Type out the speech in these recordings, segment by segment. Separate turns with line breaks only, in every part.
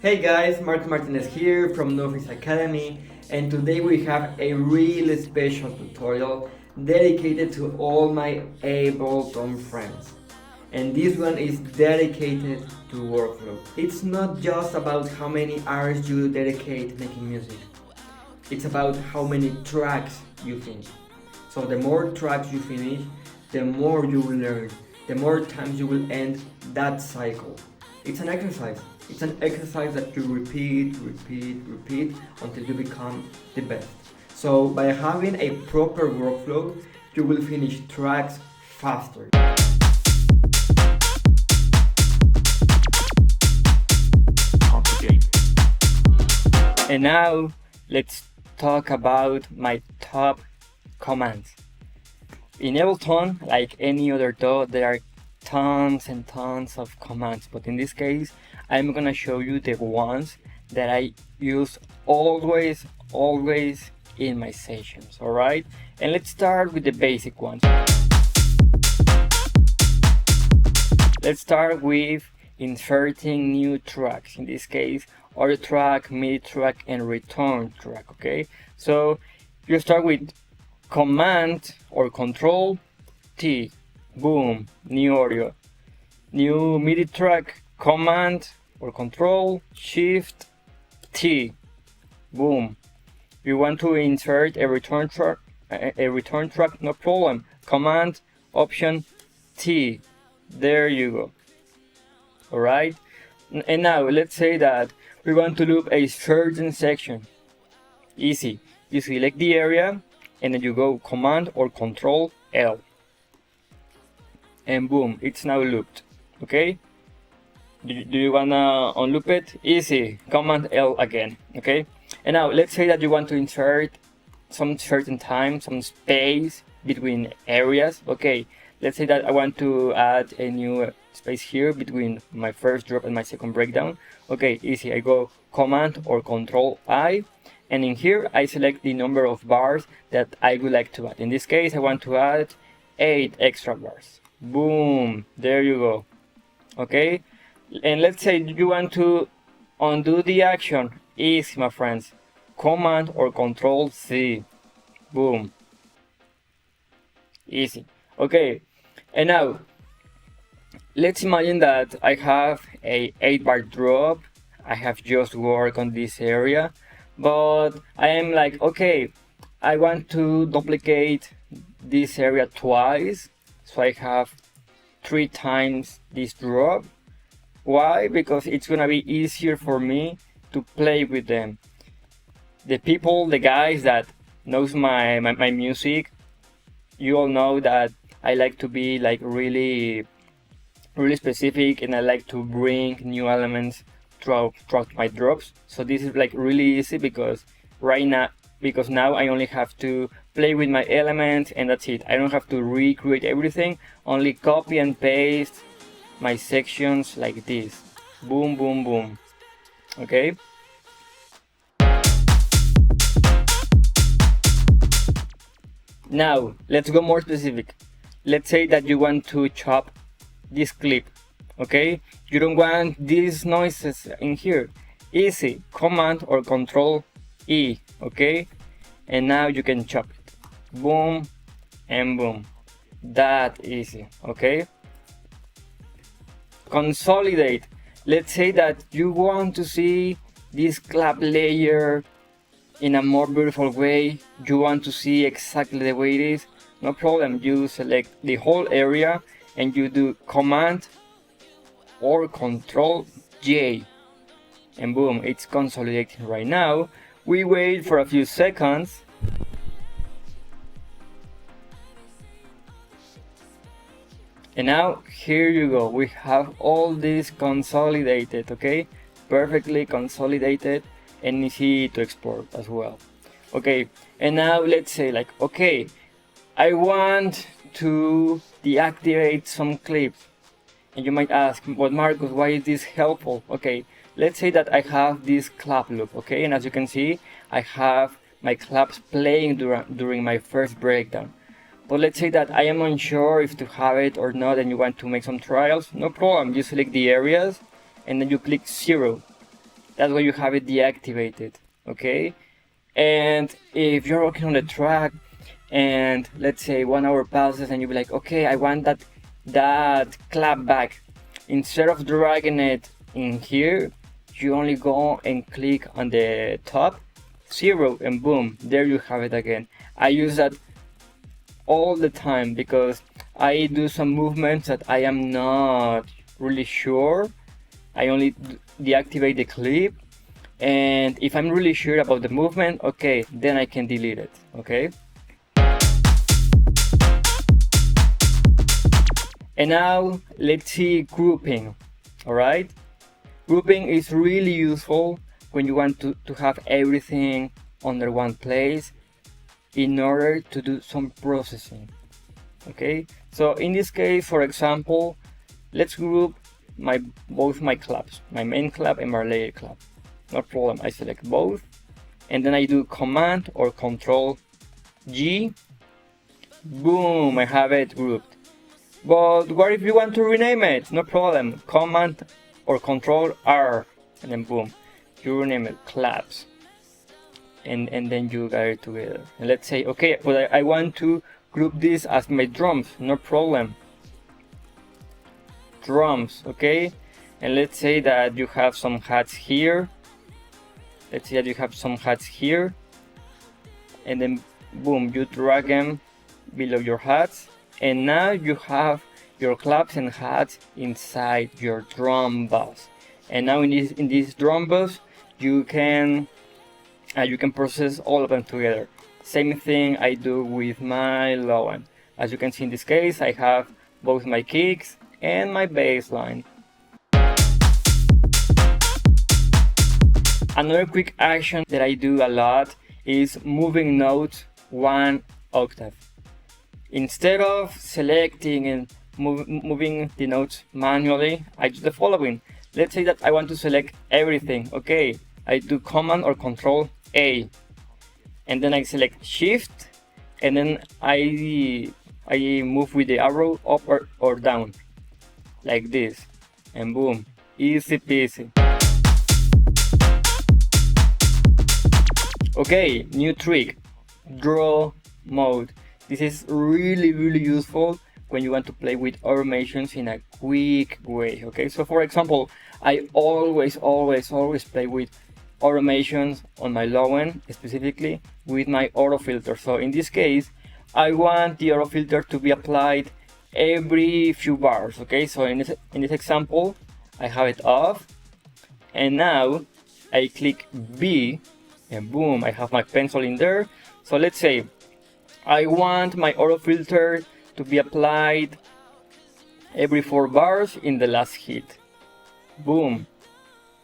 Hey guys, Martinez here from NoFace Academy, and today we have a really special tutorial dedicated to all my Ableton friends. And this one is dedicated to workflow. It's not just about how many hours you dedicate making music. It's about how many tracks you finish. So the more tracks you finish, the more you will learn, the more times you will end that cycle. It's an exercise. It's an exercise that you repeat until you become the best. So by having a proper workflow, you will finish tracks faster. And now let's talk about my top commands. In Ableton, like any other DAW, there are tons and tons of commands, but in this case I'm gonna show you the ones that I use always in my sessions. All right, and let's start with the basic ones. Let's start with inserting new tracks, in this case audio track, MIDI track, and return track. Okay, so you start with Command or Control T, boom, new audio, new MIDI track, Command or Control Shift T, boom. You want to insert a return track, no problem, Command Option T, there you go. All right, and now let's say that we want to loop a certain section. Easy, you select the area and then you go Command or Control L, and boom, it's now looped. Okay, do you wanna unloop it? Easy, Command L again. Okay, and now let's say that you want to insert some certain time, some space between areas. Okay, let's say that I want to add a new space here between my first drop and my second breakdown. Okay, easy, I go Command or Control I, and in here I select the number of bars that I would like to add. In this case I want to add 8 extra bars. Boom, there you go. Okay, and let's say you want to undo the action. Easy, my friends, Command or Control C, boom, easy. Okay, and now let's imagine that I have a 8-bar drop. I have just worked on this area, but I am like, okay, I want to duplicate this area twice, so I have 3 times this drop. Why? Because it's gonna be easier for me to play with them. The people, the guys that knows my music, you all know that I like to be like really specific, and I like to bring new elements throughout my drops. So this is like really easy because now I only have to play with my elements and that's it. I don't have to recreate everything, only copy and paste my sections like this. Boom, boom, boom. Okay. Now let's go more specific. Let's say that you want to chop this clip. Okay, you don't want these noises in here. Easy, Command or Control E. Okay, and now you can chop it. Boom and boom, that easy. Okay, consolidate. Let's say that you want to see this clap layer in a more beautiful way. You want to see exactly the way it is. No problem, you select the whole area and you do Command or Control J, and boom, it's consolidating right now. We wait for a few seconds, and now here you go, we have all this consolidated. Okay, perfectly consolidated and easy to export as well. Okay, and now let's say like, okay, I want to deactivate some clips. And you might ask, but Markus, why is this helpful? Okay, let's say that I have this clap loop. Okay, and as you can see, I have my claps playing during my first breakdown. But let's say that I am unsure if to have it or not, and you want to make some trials. No problem, you select the areas and then you click 0. that's why you have it deactivated, okay? And if you're working on the track and let's say 1 hour passes and you'll be like, okay, I want that clap back. Instead of dragging it in here, you only go and click on the top 0 and boom, there you have it again. I use that all the time because I do some movements that I am not really sure. I only deactivate the clip, and if I'm really sure about the movement, okay, then I can delete it, okay? And now let's see grouping, all right? Grouping is really useful when you want to have everything under one place in order to do some processing, okay? So in this case, for example, let's group both my claps, my main clap and my layer clap. No problem, I select both and then I do Command or Control G, boom, I have it grouped. But what if you want to rename it? No problem, Command or Control R and then boom, you rename it claps. And then you got it together. And let's say, okay, but I want to group this as my drums, no problem. Drums, okay? And let's say that you have some hats here. Let's say that you have some hats here. And then boom, you drag them below your hats. And now you have your claps and hats inside your drum bus. And now in this drum bus, you can process all of them together. Same thing I do with my low end. As you can see in this case, I have both my kicks and my bass line. Another quick action that I do a lot is moving notes 1 octave. Instead of selecting and moving the notes manually, I do the following. Let's say that I want to select everything. Okay, I do Command or Control A, and then I select Shift, and then I move with the arrow up or down, like this, and boom, easy peasy. Okay, new trick, draw mode. This is really useful when you want to play with automations in a quick way, okay? So for example, I always play with automations on my low end, specifically with my auto filter. So in this case, I want the auto filter to be applied every few bars, okay? So in this example, I have it off, and now I click B, and boom, I have my pencil in there. So let's say I want my auto filter to be applied every 4 bars in the last hit. Boom,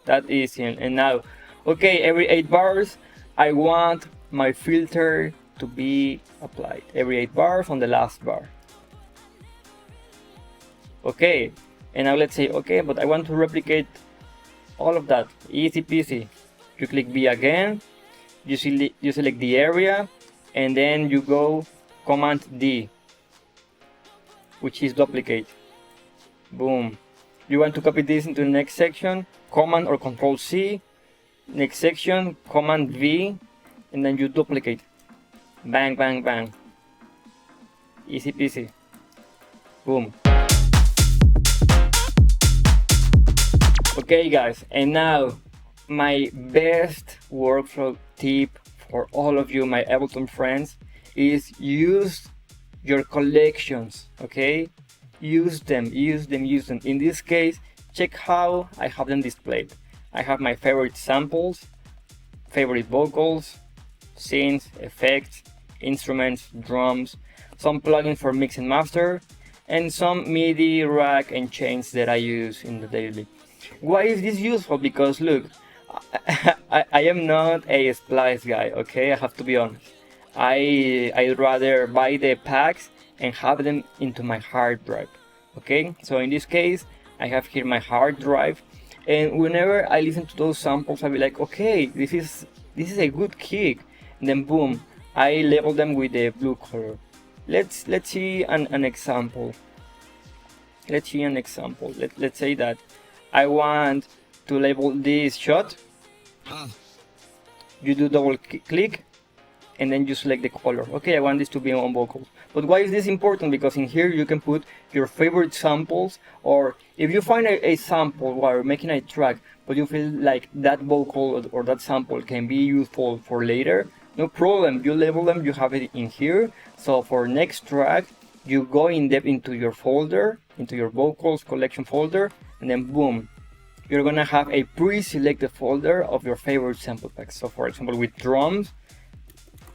that is it. And now, okay, every 8 bars, I want my filter to be applied every 8 bars on the last bar. Okay, and now let's say, okay, but I want to replicate all of that. Easy peasy. You click B again, you select the area, and then you go Command D, which is duplicate. Boom. You want to copy this into the next section, Command or Control C, next section, Command V, and then you duplicate. Bang, bang, bang. Easy peasy. Boom. Okay guys, and now my best workflow tip for all of you, my Ableton friends, is use your collections, okay? Use them. In this case, check how I have them displayed. I have my favorite samples, favorite vocals, synths, effects, instruments, drums, some plugins for mix and master, and some MIDI rack and chains that I use in the daily. Why is this useful? Because look, I am not a splice guy, okay? I have to be honest. I'd rather buy the packs and have them into my hard drive, okay? So in this case, I have here my hard drive, and whenever I listen to those samples, I'll be like, okay, this is a good kick. And then boom, I label them with the blue color. Let's see an example. Let's say that I want to label this shot You do double click and then you select the color. Okay, I want this to be on vocals. But why is this important? Because in here you can put your favorite samples, or if you find a sample while you're making a track, but you feel like that vocal or that sample can be useful for later, no problem, you label them, you have it in here. So for next track, you go in depth into your folder, into your vocals collection folder, and then boom, you're gonna have a pre-selected folder of your favorite sample packs. So for example, with drums,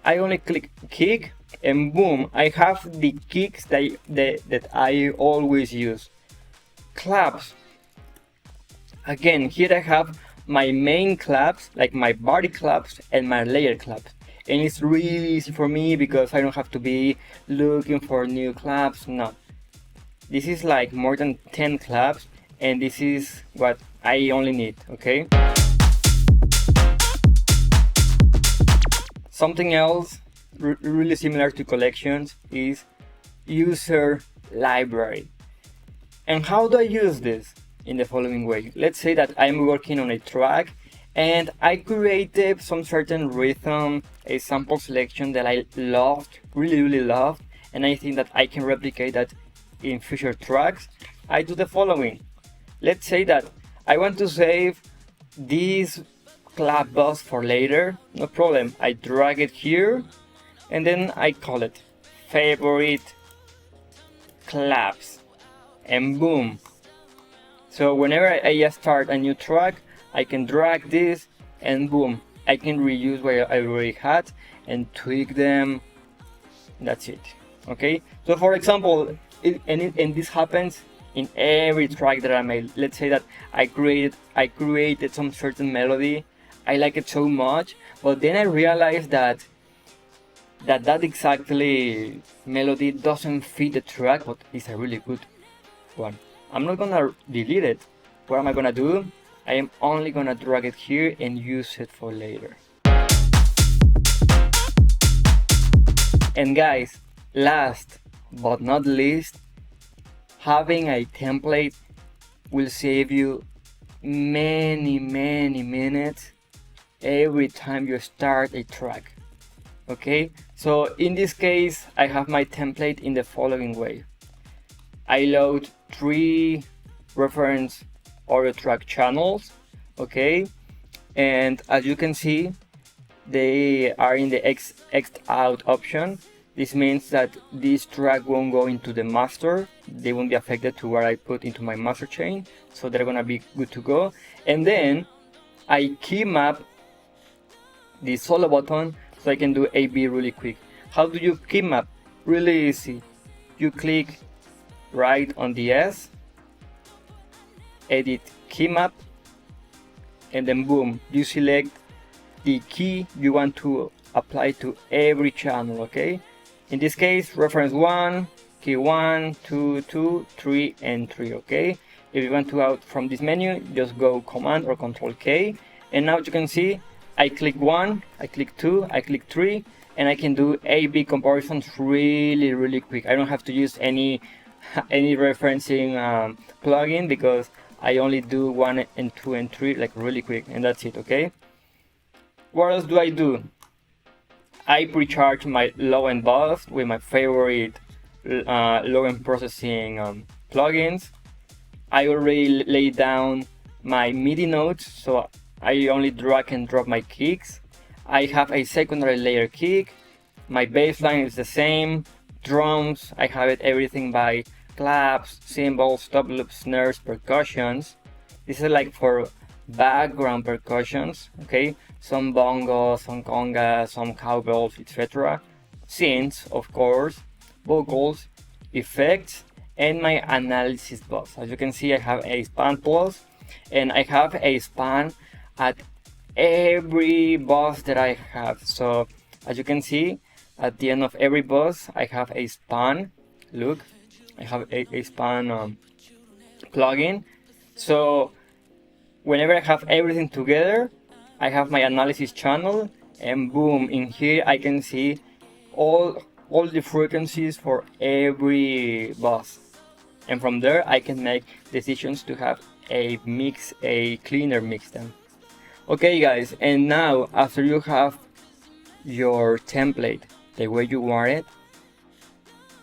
I only click kick and boom, I have the kicks that I always use. Claps, again, here I have my main claps, like my body claps and my layer claps. And it's really easy for me because I don't have to be looking for new claps. No, this is like more than 10 claps, and this is what I only need. Okay, something else really similar to collections is user library. And how do I use this? In the following way. Let's say that I'm working on a track and I created some certain rhythm, a sample selection that I loved, really loved, and I think that I can replicate that in future tracks. I do the following. Let's say that I want to save this clap bus for later. No problem, I drag it here and then I call it favorite claps, and boom. So whenever I start a new track, I can drag this and boom, I can reuse what I already had and tweak them. That's it. Okay, so for example, and this happens in every track that I made. Let's say that I created some certain melody, I like it so much, but then I realized that exactly melody doesn't fit the track, but it's a really good one. I'm not gonna delete it. What am I gonna do? I am only gonna drag it here and use it for later. And guys, last but not least, having a template will save you many minutes every time you start a track. Okay, so in this case, I have my template in the following way. I load 3 reference audio track channels, okay, and as you can see, they are in the X out option. This means that this track won't go into the master, they won't be affected to what I put into my master chain, so they're gonna be good to go. And then I key map the solo button so I can do A/B really quick. How do you key map? Really easy. You click right on the S, edit key map, and then boom, you select the key you want to apply to every channel. Okay, in this case, reference 1, key 1, 2, 2, 3, and 3. Okay, if you want to out from this menu, just go Command or Control K, and now you can see I click 1, I click 2, I click 3, and I can do A/B comparisons really quick. I don't have to use any referencing plugin because I only do 1 and 2 and 3 like really quick, and that's it. Okay, what else do I do? I pre-charge my low-end bus with my favorite low-end processing plugins. I already laid down my MIDI notes, so I only drag and drop my kicks. I have a secondary layer kick. My bass line is the same. Drums, I have it everything by claps, cymbals, top loops, snares, percussions. This is like for background percussions, okay? Some bongos, some congas, some cowbells, etc. Synths, of course, vocals, effects, and my analysis bus. As you can see, I have a span plus, and I have a span at every bus that I have. So as you can see, at the end of every bus, I have a span. Look, I have a span plugin. So whenever I have everything together, I have my analysis channel, and boom, in here I can see all the frequencies for every bus, and from there I can make decisions to have a cleaner mix then. Okay guys, and now after you have your template the way you want it,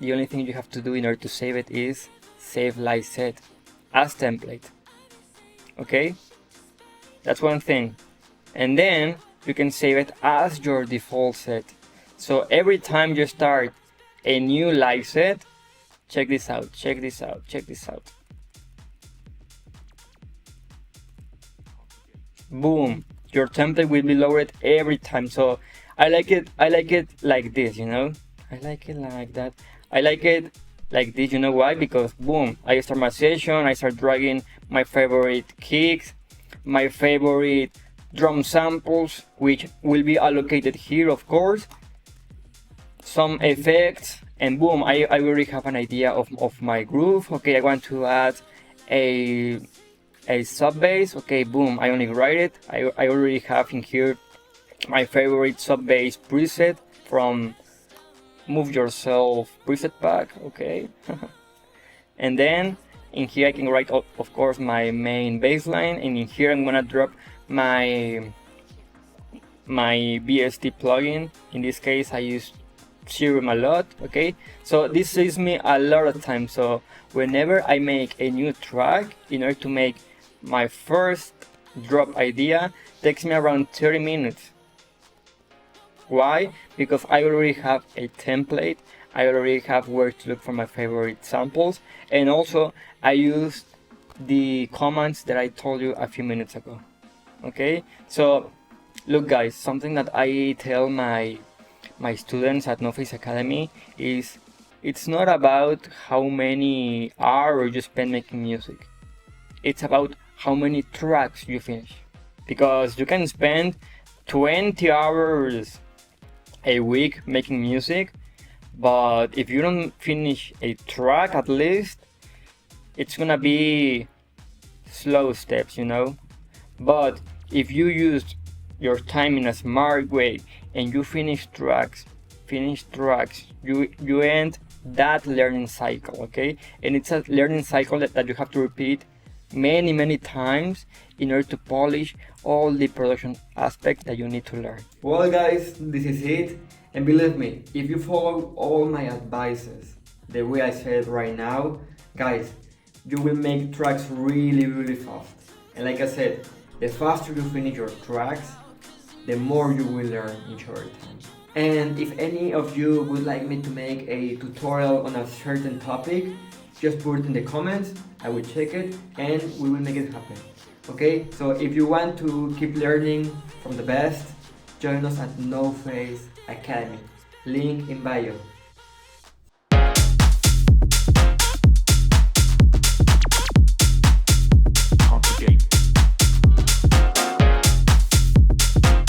the only thing you have to do in order to save it is save live set as template. Okay, that's one thing. And then you can save it as your default set. So every time you start a new live set, check this out, check this out, check this out. Boom, your template will be lowered every time. So I like it like this, you know? I like it like that. I like it like this, you know why? Because boom, I start my session, I start dragging my favorite kicks, my favorite drum samples, which will be allocated here, of course, some effects, and boom, I already have an idea of my groove. Okay, I want to add a sub bass. Okay, boom, I only write it. I already have in here my favorite sub bass preset from Move Yourself preset pack. Okay. And then in here I can write of course my main bass line, and in here I'm gonna drop my BST plugin. In this case I use Serum a lot. Okay, so this saves me a lot of time. So whenever I make a new track, in order to make my first drop idea, takes me around 30 minutes. Why? Because I already have a template, I already have where to look for my favorite samples, and also I use the commands that I told you a few minutes ago. Okay, so look guys, something that I tell my students at NoFace Academy is it's not about how many hours you spend making music, it's about how many tracks you finish. Because you can spend 20 hours a week making music, but if you don't finish a track at least, it's gonna be slow steps, you know. But if you use your time in a smart way and you finish tracks, you end that learning cycle. Okay, and it's a learning cycle that you have to repeat many times in order to polish all the production aspects that you need to learn. Well guys, this is it, and believe me, if you follow all my advices the way I said right now, guys, you will make tracks really fast. And like I said, the faster you finish your tracks, the more you will learn in shorter time. And if any of you would like me to make a tutorial on a certain topic, just put it in the comments, I will check it and we will make it happen. Okay, so if you want to keep learning from the best, join us at NoFace Academy. Link in bio.